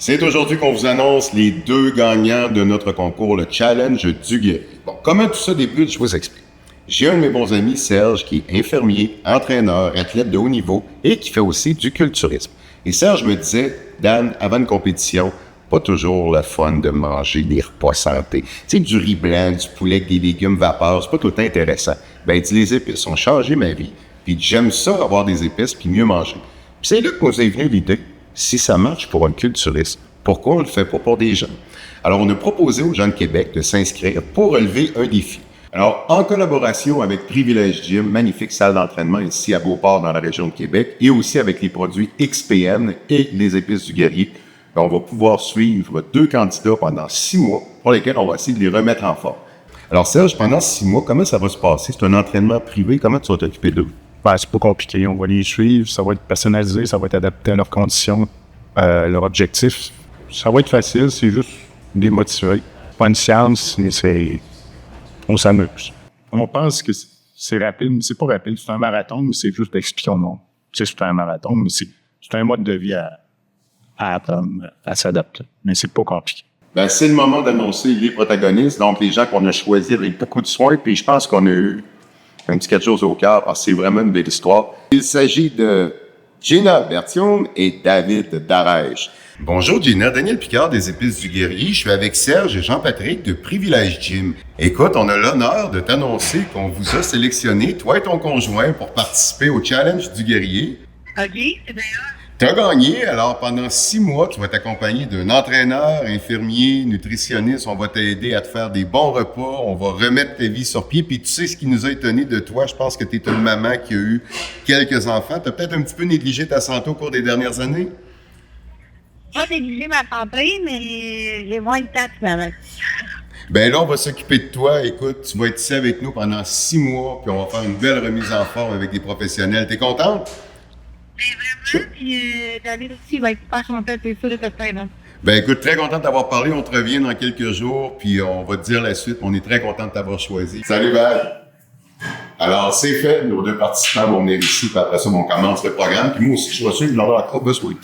C'est aujourd'hui qu'on vous annonce les deux gagnants de notre concours, le Challenge du Guerrier. Bon, comment tout ça débute, je vous explique. J'ai un de mes bons amis, Serge, qui est infirmier, entraîneur, athlète de haut niveau et qui fait aussi du culturisme. Et Serge me disait, Dan, avant une compétition, pas toujours le fun de manger des repas santé. Tu sais, du riz blanc, du poulet avec des légumes vapeur, c'est pas tout le temps intéressant. Ben, il dit, les épices ont changé ma vie. Puis j'aime ça, avoir des épices, puis mieux manger. Puis c'est là que nous est venue l'idée. Si ça marche pour un culturiste, pourquoi on ne le fait pas pour des jeunes? Alors, on a proposé aux gens de Québec de s'inscrire pour relever un défi. Alors, en collaboration avec Privilège Gym, magnifique salle d'entraînement ici à Beauport dans la région de Québec, et aussi avec les produits XPN et les épices du guerrier, on va pouvoir suivre 2 candidats pendant 6 mois pour lesquels on va essayer de les remettre en forme. Alors Serge, pendant 6 mois, comment ça va se passer? C'est un entraînement privé, comment tu vas t'occuper d'eux? Ben, c'est pas compliqué, on va les suivre, ça va être personnalisé, ça va être adapté à leurs conditions, leurs objectifs. Ça va être facile, c'est juste les motiver. Pas une science, on s'amuse. On pense que c'est rapide, mais c'est pas rapide, c'est un marathon, mais c'est juste d'expliquer au monde. Tu sais, c'est un marathon, mais c'est un mode de vie à apprendre, à s'adapter. Mais c'est pas compliqué. Ben, c'est le moment d'annoncer les protagonistes, donc les gens qu'on a choisis avec beaucoup de soin, puis je pense qu'on a eu un petit quelque chose au cœur, parce que c'est vraiment une belle histoire. Il s'agit de Gina Bertium et David Darèche. Bonjour Gina, Daniel Picard des Épices du Guerrier. Je suis avec Serge et Jean-Patrick de Privilège Gym. Écoute, on a l'honneur de t'annoncer qu'on vous a sélectionné, toi et ton conjoint, pour participer au Challenge du Guerrier. OK, c'est bien. Tu as gagné, alors pendant 6 mois, tu vas t'accompagner d'un entraîneur, infirmier, nutritionniste. On va t'aider à te faire des bons repas, on va remettre ta vie sur pied. Puis tu sais ce qui nous a étonné de toi, je pense que tu es une maman qui a eu quelques enfants. Tu as peut-être un petit peu négligé ta santé au cours des dernières années? Pas négligé ma santé, mais j'ai moins de temps que maman. Ben là, on va s'occuper de toi. Écoute, tu vas être ici avec nous pendant 6 mois, puis on va faire une belle remise en forme avec des professionnels. T'es contente? Ben vraiment, puis David aussi va être super content, c'est sûr de te faire. Ben écoute, très content de t'avoir parlé. On te revient dans quelques jours, puis on va te dire la suite. On est très content de t'avoir choisi. Salut Val! Alors, c'est fait. Nos 2 participants vont venir ici, puis après ça, on commence le programme. Puis moi aussi, je vais suivre leur accro. Oui.